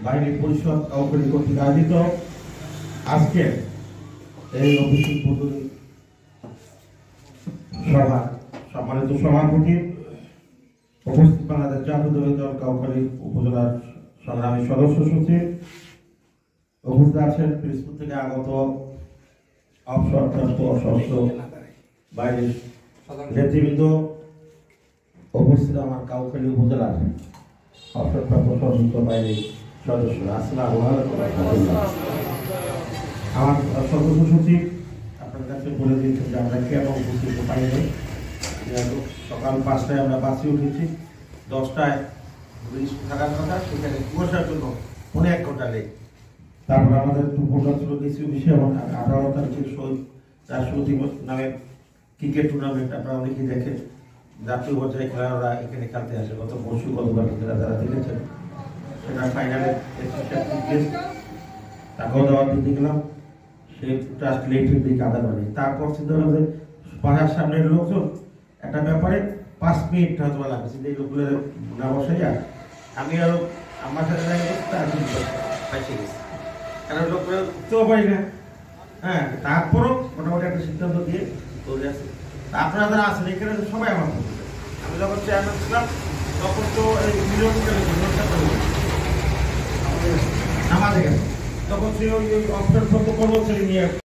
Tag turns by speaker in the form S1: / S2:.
S1: বাহিনী পরিষদ কাউকে কর্তৃক আয়োজিত আজকে এই অভিষেক পদ্ধতি সভা সম্মানিত সভাপতি উপস্থিত বাংলাদেশ জাতীয়তাবাদী দল কাউখালী উপজেলার সংগ্রামী সদস্য সচিব উপস্থিত আছেন পিরোজপুর থেকে আগত অবসরপ্রাপ্ত সদস্য বাইরের নেতৃবৃন্দ, উপস্থিত আমার কাউখালী উপজেলার অবসরপ্রাপ্ত সদস্য বাইরের সদস্য আসসালামু আলাইকুম। আমার সদস্য সচিব আপনার কাছে বলে দিয়েছেন যে আমরা কেন উপস্থিত পাইনি। সকাল 5টায় আমরা বাসে উঠেছি, 10টায় থাকার কথা, সেখানে কুয়াশার জন্য 1.5 ঘন্টা লেট। তারপর আমাদের প্রোগ্রাম ছিল কিছু বিষয় এবং 18 তারিখে রাষ্ট্রপতি নামে ক্রিকেট টুর্নামেন্ট আপনারা অনেকেই দেখেন। জাতীয় পর্যায়ে খেলোয়াড়রা এখানে খেলতে আসে। গত পরশু গতবার যারা দেখেছেন সেটা ফাইনালে তাকেও দেওয়ার দিতে গেলাম, সে ট্রাস্ট লেটের দিকে আদা করেনি। তারপর চিন্তা করলাম যে পাড়ার সামনের লোকজন একটা ব্যাপারে 5 মিনিট হয়তো লাগছে, যে লোকগুলো না বসাইয়া আমি আরো আমার সাথে পাইছে গেছি, কারণ লোকগুলো উঠতেও পারি না। হ্যাঁ, তারপরও মোটামুটি একটা সিদ্ধান্ত দিয়ে চলে আসছে। আপনারা যারা আছেন এখানে সবাই আমার আমি যখন চেয়ারম্যান ছিলাম তখন তো এই আমাদের গেছে, তখন সে ওই অফিসার কর্মচারী নিয়ে